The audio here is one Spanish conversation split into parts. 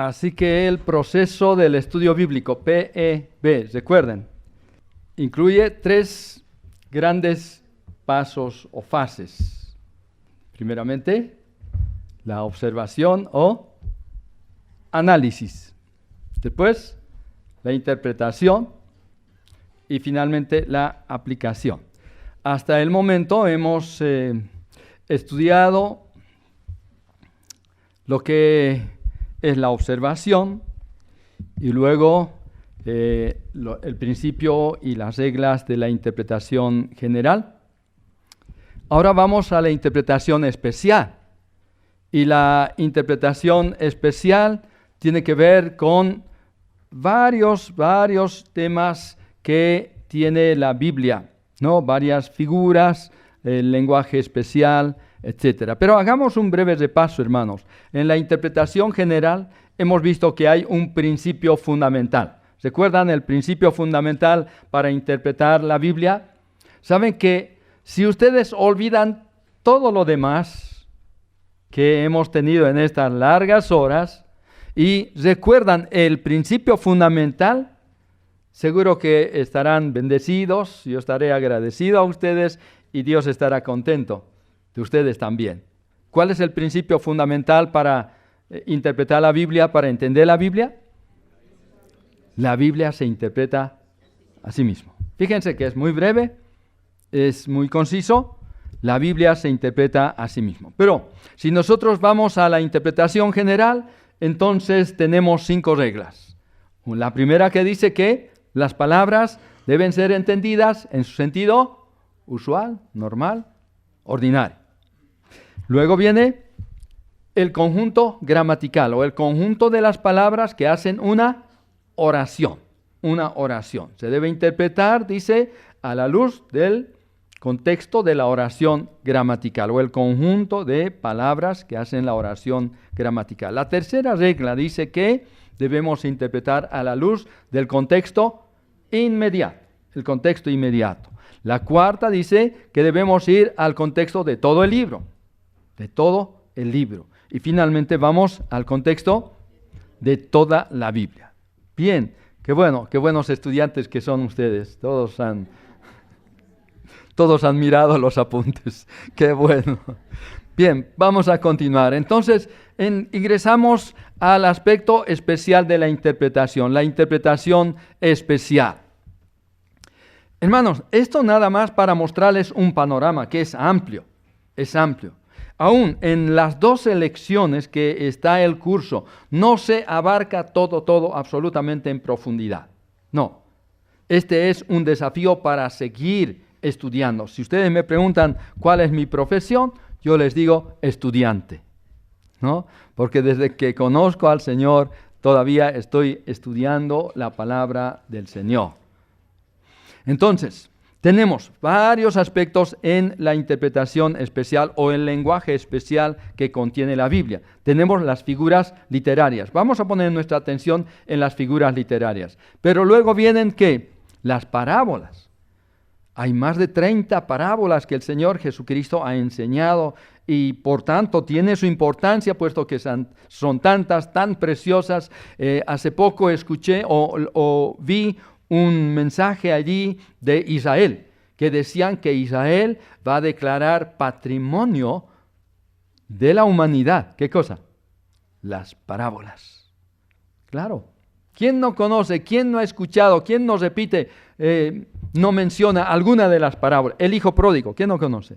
Así que el proceso del estudio bíblico, PEB, recuerden, incluye 3 grandes pasos o fases. Primeramente, la observación o análisis. Después, la interpretación y finalmente la aplicación. Hasta el momento hemos estudiado lo que es la observación y luego el principio y las reglas de la interpretación general. Ahora vamos a la interpretación especial. Y la interpretación especial tiene que ver con varios temas que tiene la Biblia, ¿no? Varias figuras, el lenguaje especial, etc. Pero hagamos un breve repaso, hermanos. En la interpretación general hemos visto que hay un principio fundamental. ¿Recuerdan el principio fundamental para interpretar la Biblia? Saben que si ustedes olvidan todo lo demás que hemos tenido en estas largas horas y recuerdan el principio fundamental, seguro que estarán bendecidos, yo estaré agradecido a ustedes y Dios estará contento de ustedes también. ¿Cuál es el principio fundamental para interpretar la Biblia, para entender la Biblia? La Biblia se interpreta a sí mismo. Fíjense que es muy breve, es muy conciso. La Biblia se interpreta a sí mismo. Pero si nosotros vamos a la interpretación general, entonces tenemos 5 reglas. La primera que dice que las palabras deben ser entendidas en su sentido usual, normal, ordinario. Luego viene el conjunto gramatical o el conjunto de las palabras que hacen una oración. Una oración. Se debe interpretar, dice, a la luz del contexto de la oración gramatical o el conjunto de palabras que hacen la oración gramatical. La tercera regla dice que debemos interpretar a la luz del contexto inmediato, el contexto inmediato. La cuarta dice que debemos ir al contexto de todo el libro, de todo el libro. Y finalmente vamos al contexto de toda la Biblia. Bien, qué buenos estudiantes que son ustedes, todos han mirado los apuntes. ¡Qué bueno! Bien, vamos a continuar. Entonces, ingresamos al aspecto especial de la interpretación especial. Hermanos, esto nada más para mostrarles un panorama que es amplio, Aún en las 2 lecciones que está el curso, no se abarca todo absolutamente en profundidad. No, este es un desafío para seguir estudiando. Si ustedes me preguntan cuál es mi profesión, yo les digo estudiante, ¿no? Porque desde que conozco al Señor, todavía estoy estudiando la palabra del Señor. Entonces, tenemos varios aspectos en la interpretación especial o el lenguaje especial que contiene la Biblia. Tenemos las figuras literarias. Vamos a poner nuestra atención en las figuras literarias. Pero luego vienen, ¿qué? Las parábolas. Hay más de 30 parábolas que el Señor Jesucristo ha enseñado y por tanto tiene su importancia puesto que son tantas, tan preciosas. Hace poco escuché o vi un mensaje allí de Israel que decían que Israel va a declarar patrimonio de la humanidad. ¿Qué cosa? Las parábolas. Claro. ¿Quién no conoce? ¿Quién no ha escuchado? ¿Quién no repite? No menciona alguna de las parábolas. El hijo pródigo, ¿quién no conoce?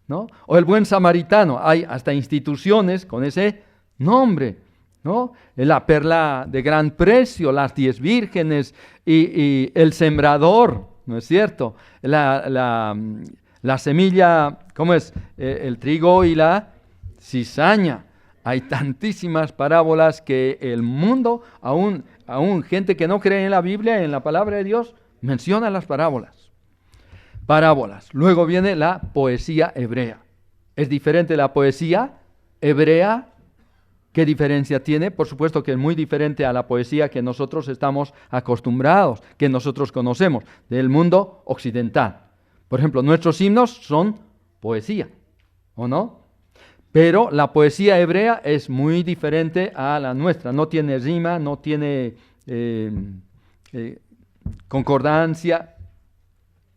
¿No? O el buen samaritano. Hay hasta instituciones con ese nombre, ¿no? La perla de gran precio, las 10 vírgenes y el sembrador, ¿no es cierto? La semilla, ¿cómo es? El trigo y la cizaña. Hay tantísimas parábolas que el mundo, aún gente que no cree en la Biblia, en la palabra de Dios, menciona las parábolas. Luego viene la poesía hebrea. ¿Es diferente la poesía hebrea? ¿Qué diferencia tiene? Por supuesto que es muy diferente a la poesía que nosotros estamos acostumbrados, que nosotros conocemos del mundo occidental. Por ejemplo, nuestros himnos son poesía, ¿o no? Pero la poesía hebrea es muy diferente a la nuestra. No tiene rima, no tiene concordancia,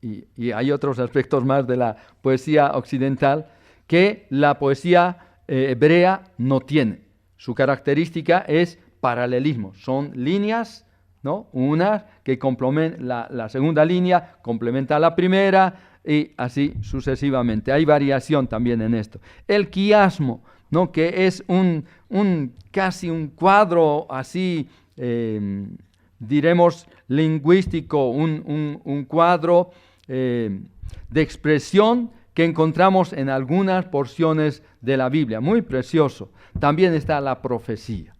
y hay otros aspectos más de la poesía occidental que la poesía hebrea no tiene. Su característica es paralelismo. Son líneas, ¿no? Una que complementa la segunda línea, complementa la primera, y así sucesivamente. Hay variación también en esto. El quiasmo, ¿no? Que es casi un cuadro así, diremos, lingüístico, un cuadro de expresión que encontramos en algunas porciones de la Biblia, muy precioso. También está la profecía.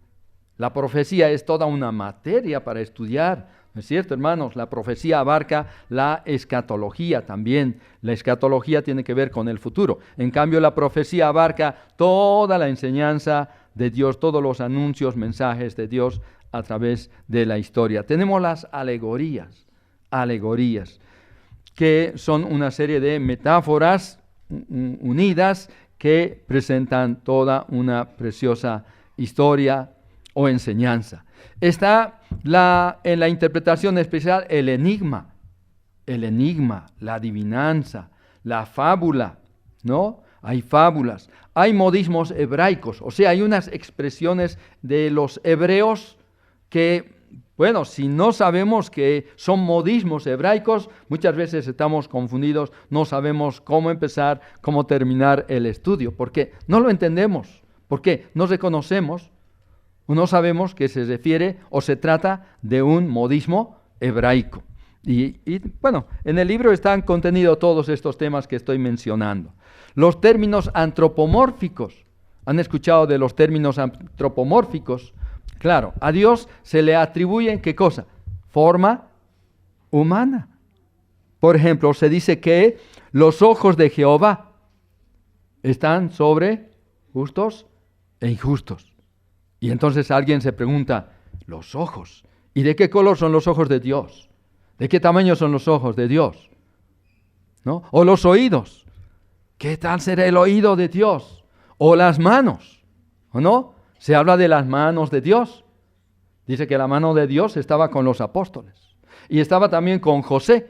La profecía es toda una materia para estudiar, ¿no es cierto, hermanos? La profecía abarca la escatología también. La escatología tiene que ver con el futuro. En cambio, la profecía abarca toda la enseñanza de Dios, todos los anuncios, mensajes de Dios a través de la historia. Tenemos las alegorías, que son una serie de metáforas unidas que presentan toda una preciosa historia o enseñanza. Está en la interpretación especial el enigma, la adivinanza, la fábula, ¿no? Hay fábulas, hay modismos hebraicos, o sea, hay unas expresiones de los hebreos que, bueno, si no sabemos que son modismos hebraicos, muchas veces estamos confundidos, no sabemos cómo empezar, cómo terminar el estudio, porque no lo entendemos, porque no reconocemos, no sabemos que se refiere o se trata de un modismo hebraico. Y bueno, en el libro están contenidos todos estos temas que estoy mencionando. Los términos antropomórficos. ¿Han escuchado de los términos antropomórficos? Claro, a Dios se le atribuyen, ¿qué cosa? Forma humana. Por ejemplo, se dice que los ojos de Jehová están sobre justos e injustos. Y entonces alguien se pregunta, los ojos, ¿y de qué color son los ojos de Dios? ¿De qué tamaño son los ojos de Dios? ¿No? O los oídos, ¿qué tal será el oído de Dios? O las manos, ¿o no? Se habla de las manos de Dios. Dice que la mano de Dios estaba con los apóstoles. Y estaba también con José.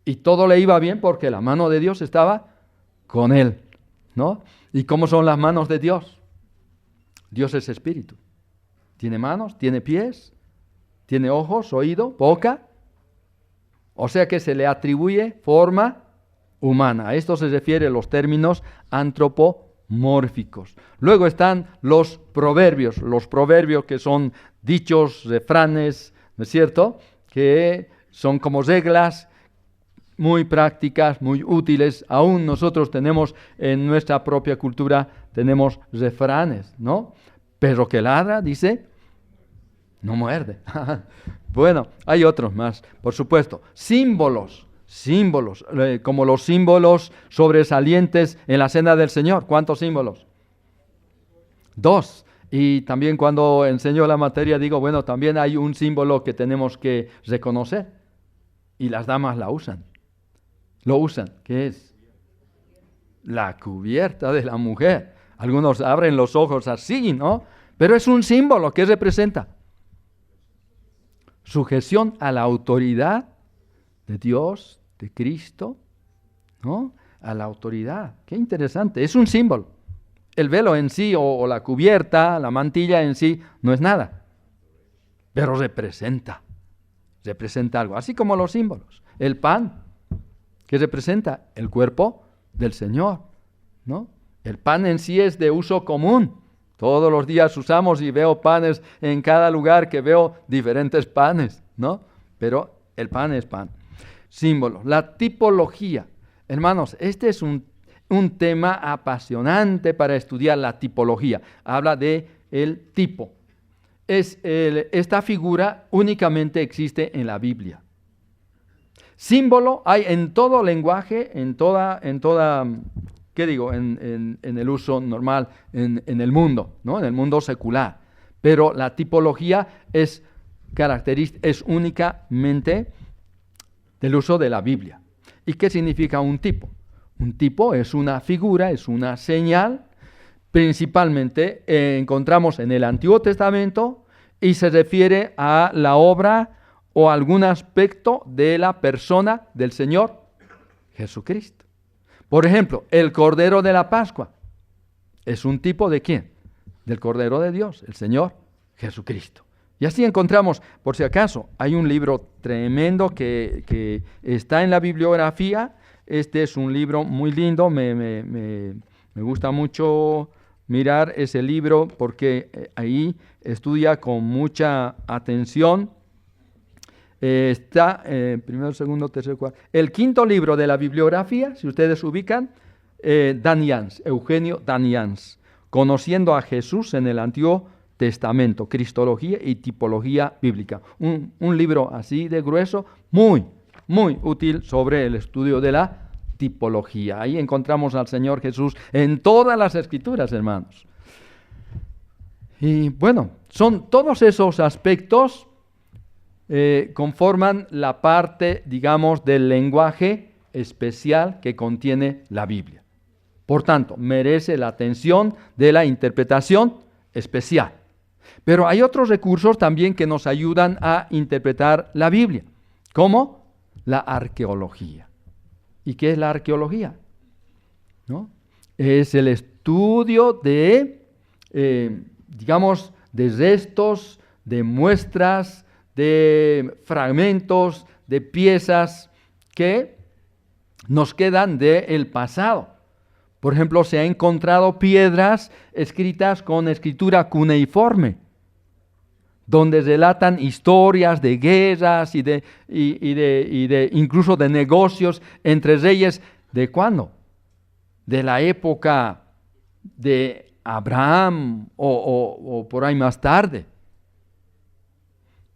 Y todo le iba bien porque la mano de Dios estaba con él, ¿no? ¿Y cómo son las manos de Dios? Dios es espíritu. Tiene manos, tiene pies, tiene ojos, oído, boca. O sea que se le atribuye forma humana. A esto se refieren los términos antropomórficos. Luego están los proverbios que son dichos, refranes, ¿no es cierto? Que son como reglas muy prácticas, muy útiles. Aún nosotros tenemos en nuestra propia cultura, tenemos refranes, ¿no? Perro que ladra, dice, no muerde. Bueno, hay otros más, por supuesto. Símbolos, como los símbolos sobresalientes en la cena del Señor. ¿Cuántos símbolos? 2. Y también cuando enseño la materia digo, bueno, también hay un símbolo que tenemos que reconocer. Y las damas lo usan. ¿Qué es? La cubierta de la mujer. Algunos abren los ojos así, ¿no? Pero es un símbolo. ¿Qué representa? Sujeción a la autoridad de Dios, de Cristo, ¿no? A la autoridad. Qué interesante. Es un símbolo. El velo en sí o la cubierta, la mantilla en sí, no es nada. Pero representa algo. Así como los símbolos. El pan, ¿qué representa? El cuerpo del Señor, ¿no? El pan en sí es de uso común. Todos los días usamos y veo panes en cada lugar que veo diferentes panes, ¿no? Pero el pan es pan. Símbolo. La tipología. Hermanos, este es un tema apasionante para estudiar la tipología. Habla de el tipo. Esta figura únicamente existe en la Biblia. Símbolo hay en todo lenguaje, en toda ¿qué digo? En el uso normal, en el mundo, ¿no? En el mundo secular. Pero la tipología es únicamente del uso de la Biblia. ¿Y qué significa un tipo? Un tipo es una figura, es una señal principalmente encontramos en el Antiguo Testamento y se refiere a la obra o algún aspecto de la persona del Señor Jesucristo. Por ejemplo, el Cordero de la Pascua es un tipo ¿de quién? Del Cordero de Dios, el Señor Jesucristo. Y así encontramos, por si acaso, hay un libro tremendo que está en la bibliografía. Este es un libro muy lindo, me gusta mucho mirar ese libro porque ahí estudia con mucha atención. Está primero, segundo, tercero, cuarto. El quinto libro de la bibliografía, si ustedes ubican, Dan Jans, Eugenio Dan Jans, Conociendo a Jesús en el Antiguo Testamento, Cristología y Tipología Bíblica. Un libro así de grueso, muy, muy útil sobre el estudio de la tipología. Ahí encontramos al Señor Jesús en todas las Escrituras, hermanos. Y bueno, son todos esos aspectos conforman la parte, digamos, del lenguaje especial que contiene la Biblia. Por tanto, merece la atención de la interpretación especial. Pero hay otros recursos también que nos ayudan a interpretar la Biblia, como la arqueología. ¿Y qué es la arqueología? ¿No? Es el estudio de, digamos, de restos, de muestras, de fragmentos, de piezas que nos quedan del pasado. Por ejemplo, se han encontrado piedras escritas con escritura cuneiforme, donde relatan historias de guerras y de incluso de negocios entre reyes. ¿De cuándo? De la época de Abraham o por ahí más tarde.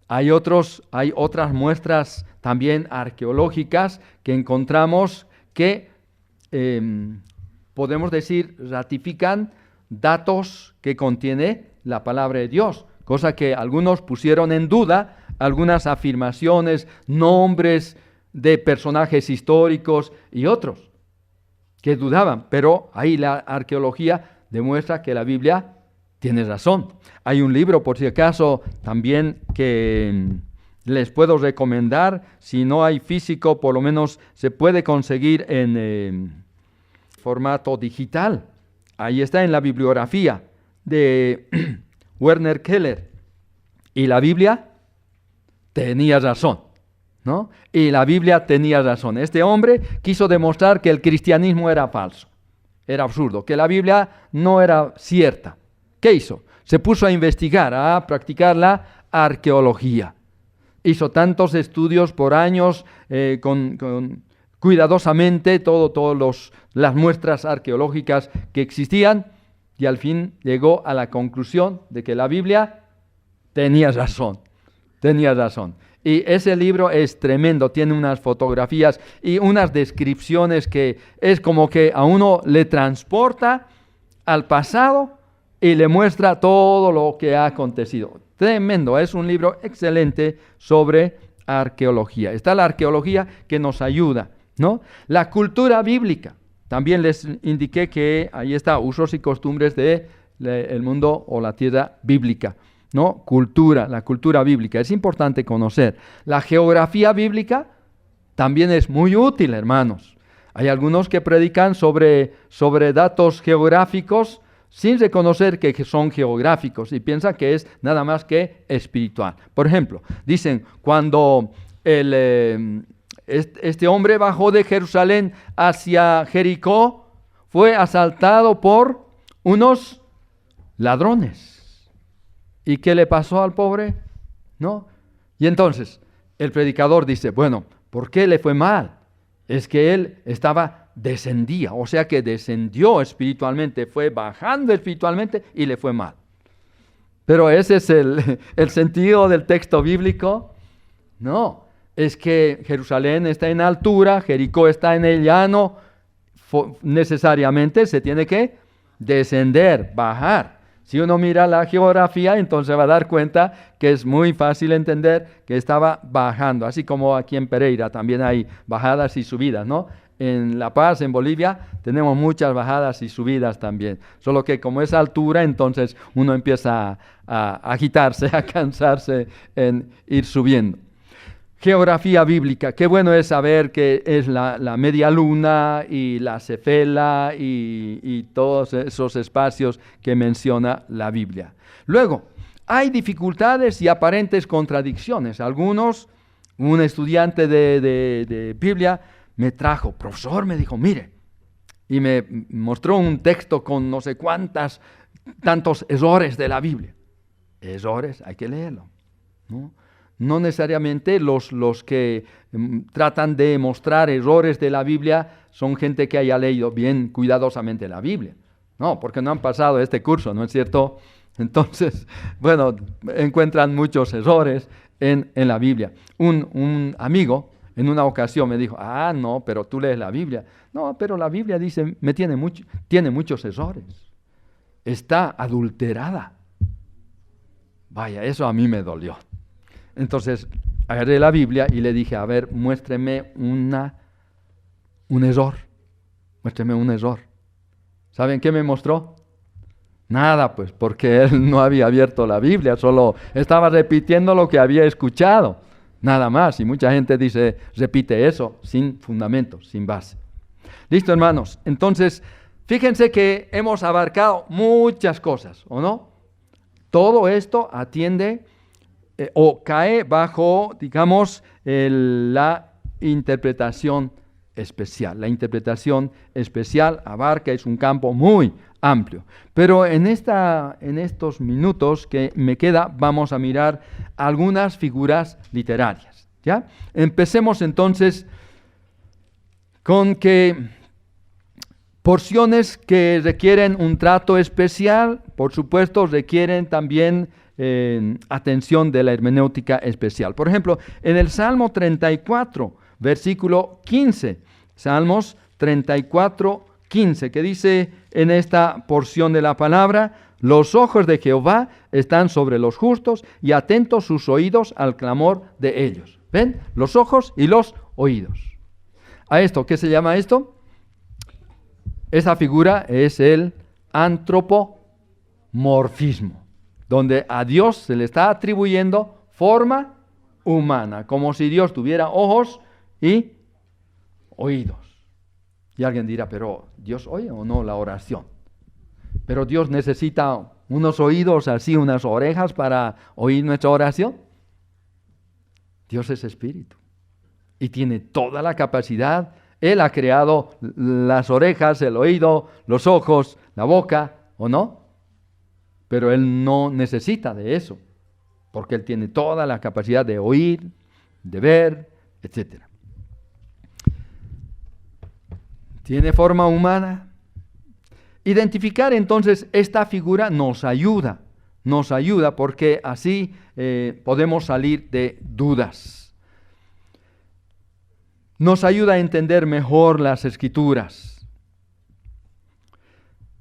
Hay otras muestras también arqueológicas que encontramos que podemos decir ratifican datos que contiene la palabra de Dios, cosa que algunos pusieron en duda, algunas afirmaciones, nombres de personajes históricos y otros que dudaban, pero ahí la arqueología demuestra que la Biblia tiene razón. Hay un libro, por si acaso, también que les puedo recomendar. Si no hay físico, por lo menos se puede conseguir en formato digital. Ahí está en la bibliografía de Werner Keller. Y la Biblia tenía razón, ¿no? Y la Biblia tenía razón. Este hombre quiso demostrar que el cristianismo era falso, era absurdo, que la Biblia no era cierta. ¿Qué hizo? Se puso a investigar, a practicar la arqueología. Hizo tantos estudios por años cuidadosamente, todas las muestras arqueológicas que existían, y al fin llegó a la conclusión de que la Biblia tenía razón. Y ese libro es tremendo, tiene unas fotografías y unas descripciones que es como que a uno le transporta al pasado y le muestra todo lo que ha acontecido. Tremendo, es un libro excelente sobre arqueología. Está la arqueología que nos ayuda, ¿no? La cultura bíblica. También les indiqué que ahí está, usos y costumbres del mundo o la tierra bíblica, ¿no? La cultura bíblica. Es importante conocer. La geografía bíblica también es muy útil, hermanos. Hay algunos que predican sobre datos geográficos sin reconocer que son geográficos y piensan que es nada más que espiritual. Por ejemplo, dicen, cuando este hombre bajó de Jerusalén hacia Jericó, fue asaltado por unos ladrones. ¿Y qué le pasó al pobre? ¿No? Y entonces el predicador dice, bueno, ¿por qué le fue mal? Es que él descendía, o sea que descendió espiritualmente, fue bajando espiritualmente y le fue mal. Pero ese es el sentido del texto bíblico. No, es que Jerusalén está en altura, Jericó está en el llano, necesariamente se tiene que descender, bajar. Si uno mira la geografía, entonces va a dar cuenta que es muy fácil entender que estaba bajando, así como aquí en Pereira también hay bajadas y subidas, ¿no? en La Paz, en Bolivia, tenemos muchas bajadas y subidas también. Solo que como es altura, entonces uno empieza a agitarse, a cansarse en ir subiendo. Geografía bíblica. Qué bueno es saber que es la media luna y la cefela y todos esos espacios que menciona la Biblia. Luego, hay dificultades y aparentes contradicciones. Un estudiante de Biblia me trajo, profesor, me dijo, mire, y me mostró un texto con no sé tantos errores de la Biblia. Errores, hay que leerlo, ¿no? No necesariamente los que tratan de mostrar errores de la Biblia son gente que haya leído bien cuidadosamente la Biblia. No, porque no han pasado este curso, ¿no es cierto? Entonces, bueno, encuentran muchos errores en la Biblia. Un amigo en una ocasión me dijo, no, pero tú lees la Biblia. No, pero la Biblia dice, tiene muchos errores. Está adulterada. Vaya, eso a mí me dolió. Entonces, agarré la Biblia y le dije, a ver, muéstreme un error. Muéstreme un error. ¿Saben qué me mostró? Nada, pues, porque él no había abierto la Biblia, solo estaba repitiendo lo que había escuchado. Nada más. Y mucha gente dice, repite eso sin fundamento, sin base. Listo, hermanos. Entonces, fíjense que hemos abarcado muchas cosas, ¿o no? Todo esto atiende o cae bajo, digamos, la interpretación especial. La interpretación especial abarca, es un campo muy amplio. Pero en estos minutos que me queda, vamos a mirar algunas figuras literarias, ¿ya? Empecemos entonces con que porciones que requieren un trato especial, por supuesto, requieren también atención de la hermenéutica especial. Por ejemplo, en el Salmo 34, versículo 15, Salmos 34, 15, que dice en esta porción de la palabra, los ojos de Jehová están sobre los justos y atentos sus oídos al clamor de ellos. ¿Ven? Los ojos y los oídos. ¿A esto qué se llama esto? Esa figura es el antropomorfismo, donde a Dios se le está atribuyendo forma humana, como si Dios tuviera ojos y oídos. Y alguien dirá, pero ¿Dios oye o no la oración? ¿Pero Dios necesita unos oídos así, unas orejas para oír nuestra oración? Dios es espíritu y tiene toda la capacidad. Él ha creado las orejas, el oído, los ojos, la boca, ¿o no? Pero Él no necesita de eso, porque Él tiene toda la capacidad de oír, de ver, etc. Tiene forma humana. Identificar entonces esta figura nos ayuda porque así podemos salir de dudas. Nos ayuda a entender mejor las Escrituras.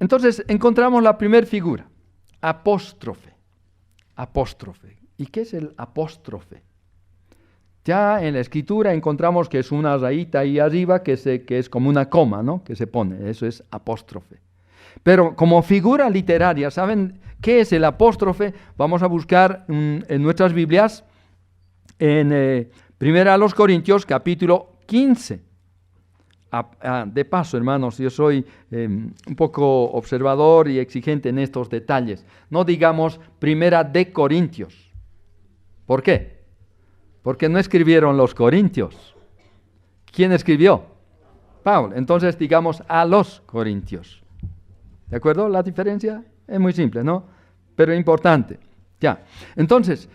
Entonces encontramos la primera figura, apóstrofe. Apóstrofe. ¿Y qué es el apóstrofe? Ya en la Escritura encontramos que es una rayita ahí arriba que es como una coma, ¿no? Que se pone, eso es apóstrofe. Pero como figura literaria, ¿saben qué es el apóstrofe? Vamos a buscar en nuestras Biblias, en 1 Corintios capítulo 15. De paso, hermanos, yo soy un poco observador y exigente en estos detalles. No digamos 1 de Corintios. ¿Por qué? Porque no escribieron los corintios. ¿Quién escribió? Pablo. Entonces digamos a los corintios. ¿De acuerdo? La diferencia es muy simple, ¿no? Pero importante. Ya. Entonces,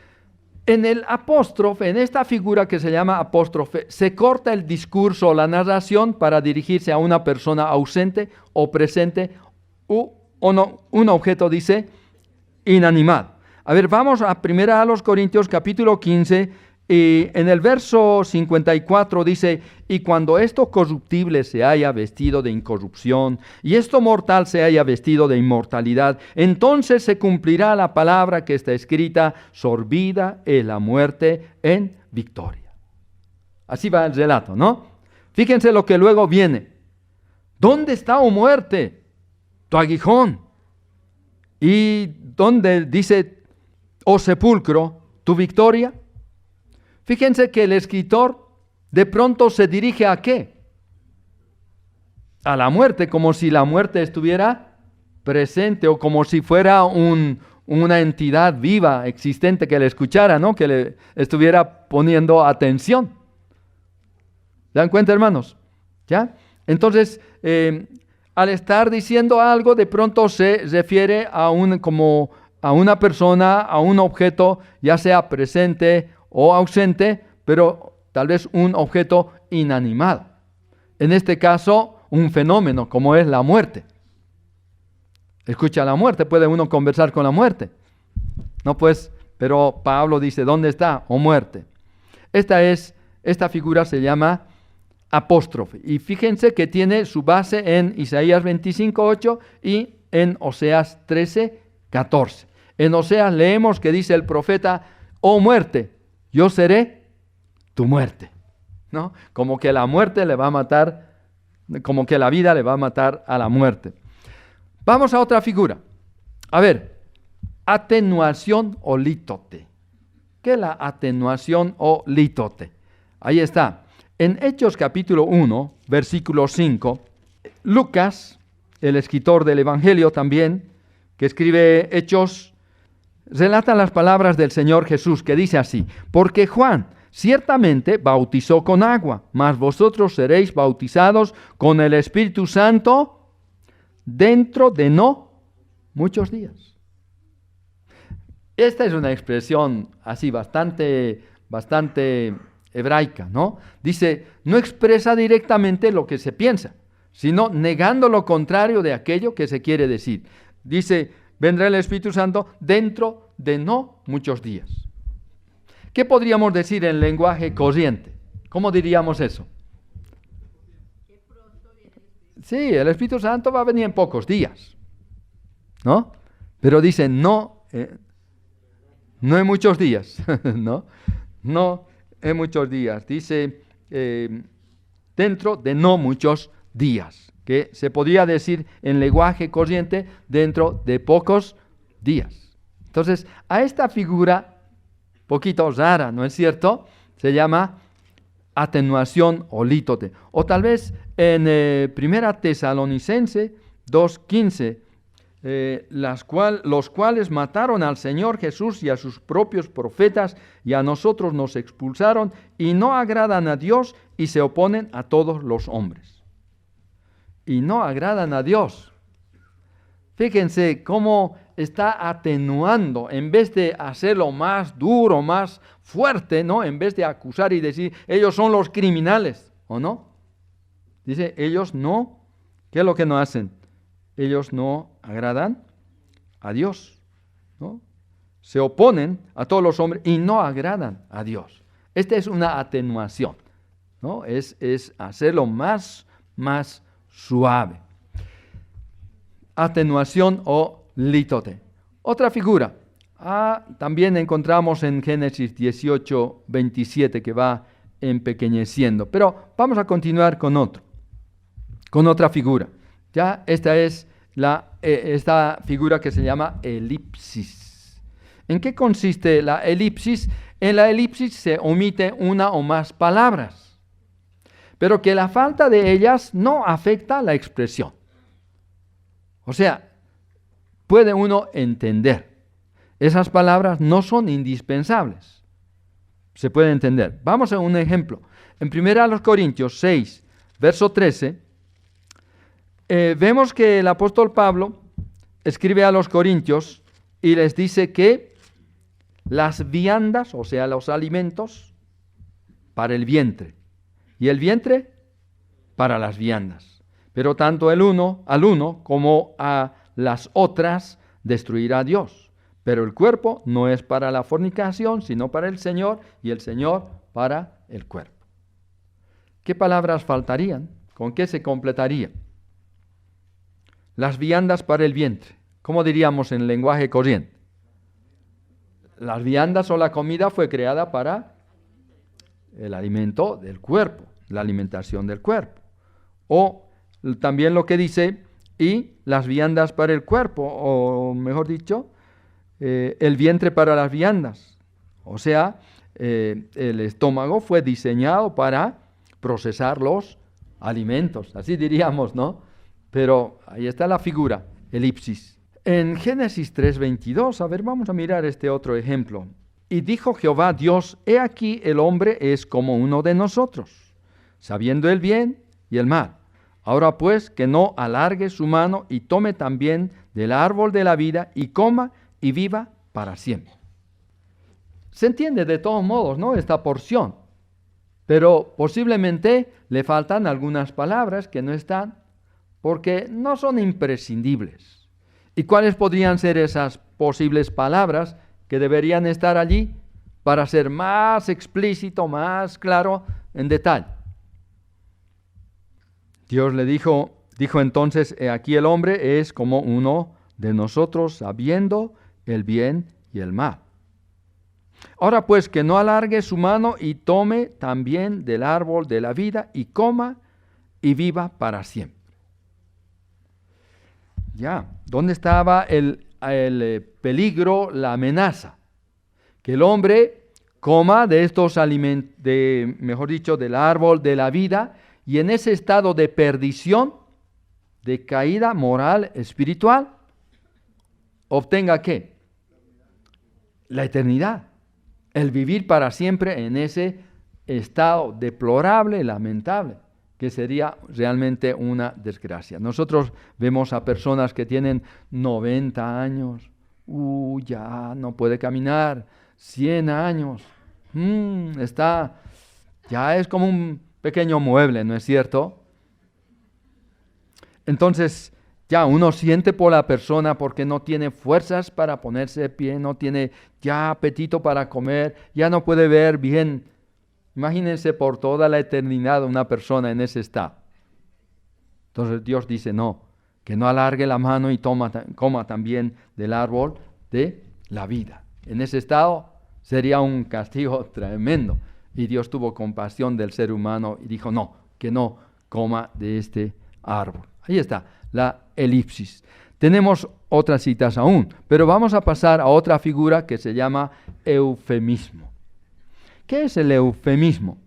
en el apóstrofe, en esta figura que se llama apóstrofe, se corta el discurso o la narración para dirigirse a una persona ausente o presente o no, un objeto, dice, inanimado. A ver, vamos a 1 Corintios capítulo 15 y en el verso 54 dice, y cuando esto corruptible se haya vestido de incorrupción y esto mortal se haya vestido de inmortalidad, entonces se cumplirá la palabra que está escrita, sorbida es la muerte en victoria. Así va el relato, ¿no? Fíjense lo que luego viene. ¿Dónde está, oh muerte, tu aguijón? ¿Y dónde dice, oh sepulcro, tu victoria? Fíjense que el escritor de pronto se dirige ¿a qué? A la muerte, como si la muerte estuviera presente o como si fuera una entidad viva, existente, que le escuchara, ¿no? Que le estuviera poniendo atención. ¿Se dan cuenta, hermanos? ¿Ya? Entonces, al estar diciendo algo, de pronto se refiere como a una persona, a un objeto, ya sea presente o ausente, pero tal vez un objeto inanimado. En este caso, un fenómeno como es la muerte. Escucha la muerte, puede uno conversar con la muerte. No, pues, pero Pablo dice, ¿dónde está, oh muerte? Esta figura se llama apóstrofe. Y fíjense que tiene su base en Isaías 25:8 y en Oseas 13:14. En Oseas leemos que dice el profeta, oh muerte, yo seré tu muerte. ¿No? Como que la muerte le va a matar, como que la vida le va a matar a la muerte. Vamos a otra figura. A ver, atenuación o lítote. ¿Qué es la atenuación o lítote? Ahí está. En Hechos capítulo 1, versículo 5, Lucas, el escritor del Evangelio también, que escribe Hechos, relata las palabras del Señor Jesús, que dice así, porque Juan ciertamente bautizó con agua, mas vosotros seréis bautizados con el Espíritu Santo dentro de no muchos días. Esta es una expresión así bastante hebraica, ¿no? Dice, no expresa directamente lo que se piensa, sino negando lo contrario de aquello que se quiere decir. Dice, vendrá el Espíritu Santo dentro de no muchos días. ¿Qué podríamos decir en lenguaje corriente? ¿Cómo diríamos eso? Sí, el Espíritu Santo va a venir en pocos días, ¿no? Pero dice, no en muchos días, ¿no? No en muchos días. Dice, dentro de no muchos días, que se podría decir en lenguaje corriente, dentro de pocos días. Entonces, a esta figura, poquito rara, ¿no es cierto? Se llama atenuación o lítote. O tal vez en Primera Tesalonicense 2:15, los cuales mataron al Señor Jesús y a sus propios profetas y a nosotros nos expulsaron y no agradan a Dios y se oponen a todos los hombres. Y no agradan a Dios. Fíjense cómo está atenuando, en vez de hacerlo más duro, más fuerte, ¿no? En vez de acusar y decir, ellos son los criminales, ¿o no? Dice, ellos no, ¿qué es lo que no hacen? Ellos no agradan a Dios, ¿no? Se oponen a todos los hombres y no agradan a Dios. Esta es una atenuación, ¿no? Es hacerlo más suave. Atenuación o lítote. Otra figura. También encontramos en Génesis 18:27 que va empequeñeciendo. Pero vamos a continuar con otra figura. Ya esta es esta figura que se llama elipsis. ¿En qué consiste la elipsis? En la elipsis se omite una o más palabras, pero que la falta de ellas no afecta la expresión. O sea, puede uno entender. Esas palabras no son indispensables. Se puede entender. Vamos a un ejemplo. En 1 Corintios 6, verso 13, vemos que el apóstol Pablo escribe a los corintios y les dice que las viandas, o sea, los alimentos, para el vientre, y el vientre para las viandas. Pero tanto al uno como a las otras destruirá Dios. Pero el cuerpo no es para la fornicación, sino para el Señor, y el Señor para el cuerpo. ¿Qué palabras faltarían? ¿Con qué se completaría? Las viandas para el vientre. ¿Cómo diríamos en lenguaje corriente? Las viandas o la comida fue creada para el alimento del cuerpo, la alimentación del cuerpo. O también lo que dice, y las viandas para el cuerpo, o mejor dicho, el vientre para las viandas. O sea, el estómago fue diseñado para procesar los alimentos, así diríamos, ¿no? Pero ahí está la figura, elipsis. En Génesis 3:22, a ver, vamos a mirar este otro ejemplo. Y dijo Jehová Dios, he aquí el hombre es como uno de nosotros, sabiendo el bien y el mal. Ahora pues, que no alargue su mano y tome también del árbol de la vida y coma y viva para siempre. Se entiende de todos modos, ¿no?, esta porción, pero posiblemente le faltan algunas palabras que no están, porque no son imprescindibles. ¿Y cuáles podrían ser esas posibles palabras que deberían estar allí para ser más explícito, más claro en detalle? Dios le dijo entonces, he aquí el hombre es como uno de nosotros, sabiendo el bien y el mal. Ahora pues, que no alargue su mano y tome también del árbol de la vida y coma y viva para siempre. Ya, ¿dónde estaba el peligro, la amenaza? Que el hombre coma de estos alimentos, mejor dicho, del árbol de la vida, y en ese estado de perdición, de caída moral, espiritual, obtenga ¿qué? La eternidad. El vivir para siempre en ese estado deplorable, lamentable, que sería realmente una desgracia. Nosotros vemos a personas que tienen 90 años, ya no puede caminar, 100 años, ya es como un pequeño mueble, ¿no es cierto? Entonces, ya uno siente por la persona porque no tiene fuerzas para ponerse de pie, no tiene ya apetito para comer, ya no puede ver bien. Imagínense por toda la eternidad una persona en ese estado. Entonces Dios dice, no, que no alargue la mano y coma también del árbol de la vida. En ese estado sería un castigo tremendo. Y Dios tuvo compasión del ser humano y dijo, no, que no coma de este árbol. Ahí está, la elipsis. Tenemos otras citas aún, pero vamos a pasar a otra figura que se llama eufemismo. ¿Qué es el eufemismo?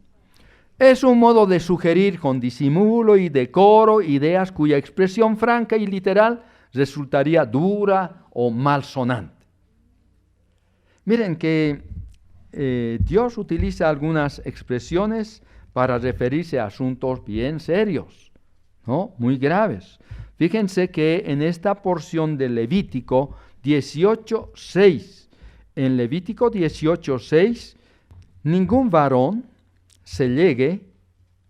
Es un modo de sugerir con disimulo y decoro ideas cuya expresión franca y literal resultaría dura o malsonante. Miren que Dios utiliza algunas expresiones para referirse a asuntos bien serios, ¿no?, muy graves. Fíjense que en esta porción de Levítico 18:6, en Levítico 18:6, ningún varón se llegue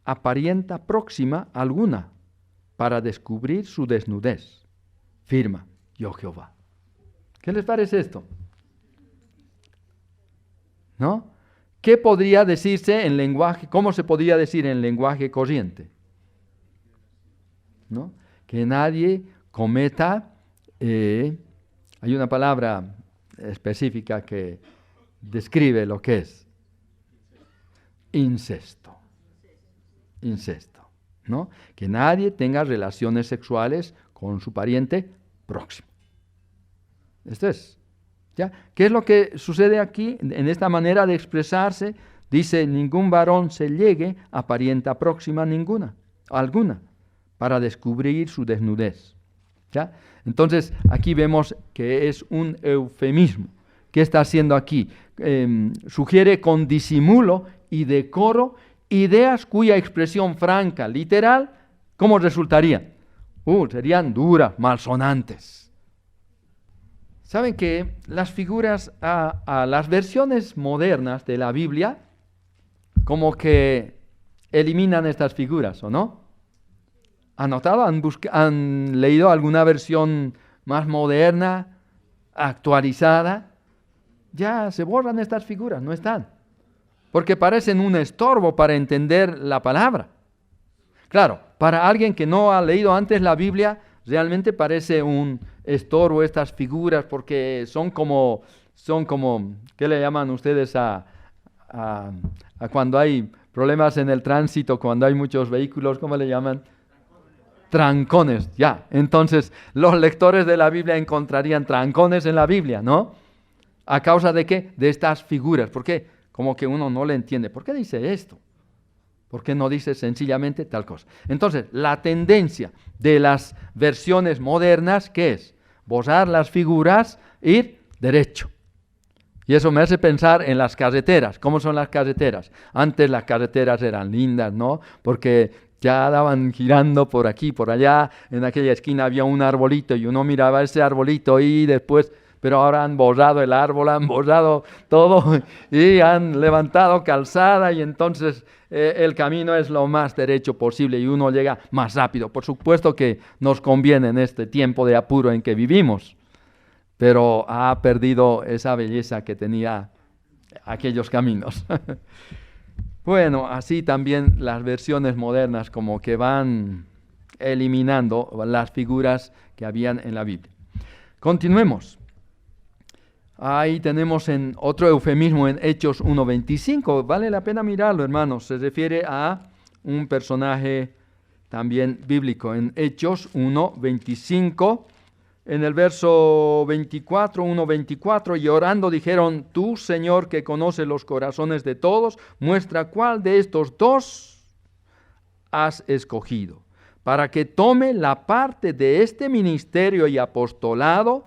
a parienta próxima alguna para descubrir su desnudez. Firma yo Jehová. ¿Qué les parece esto? ¿No? ¿Qué podría decirse en lenguaje, cómo se podría decir en lenguaje corriente? ¿No? Que nadie cometa, hay una palabra específica que describe lo que es incesto, ¿no? Que nadie tenga relaciones sexuales con su pariente próximo. Esto es, ¿ya? ¿Qué es lo que sucede aquí en esta manera de expresarse? Dice, ningún varón se llegue a parienta próxima alguna, para descubrir su desnudez. ¿Ya? Entonces, aquí vemos que es un eufemismo. ¿Qué está haciendo aquí? Sugiere con disimulo y decoro ideas cuya expresión franca, literal, ¿cómo resultarían? Serían duras, malsonantes. ¿Saben que las figuras a las versiones modernas de la Biblia como que eliminan estas figuras, ¿o no? ¿Han notado? ¿Han leído alguna versión más moderna, actualizada? Ya se borran estas figuras, no están. Porque parecen un estorbo para entender la palabra. Claro, para alguien que no ha leído antes la Biblia, realmente parece un estorbo estas figuras porque son como, ¿qué le llaman ustedes a cuando hay problemas en el tránsito cuando hay muchos vehículos, ¿cómo le llaman? Trancones, ya. Entonces, los lectores de la Biblia encontrarían trancones en la Biblia, ¿no? ¿A causa de qué? De estas figuras. ¿Por qué? Como que uno no le entiende. ¿Por qué dice esto? ¿Por qué no dice sencillamente tal cosa? Entonces, la tendencia de las versiones modernas, ¿qué es? Borrar las figuras, ir derecho. Y eso me hace pensar en las carreteras. ¿Cómo son las carreteras? Antes las carreteras eran lindas, ¿no? Porque ya daban girando por aquí, por allá. En aquella esquina había un arbolito y uno miraba ese arbolito y después... Pero ahora han borrado el árbol, han borrado todo y han levantado calzada y entonces el camino es lo más derecho posible y uno llega más rápido. Por supuesto que nos conviene en este tiempo de apuro en que vivimos, pero ha perdido esa belleza que tenía aquellos caminos. Bueno, así también las versiones modernas como que van eliminando las figuras que habían en la Biblia. Continuemos. Ahí tenemos en otro eufemismo en Hechos 1:25. Vale la pena mirarlo, hermanos. Se refiere a un personaje también bíblico. En Hechos 1:25, en el verso 24, 1:24, y orando dijeron, tú, Señor, que conoces los corazones de todos, muestra cuál de estos dos has escogido, para que tome la parte de este ministerio y apostolado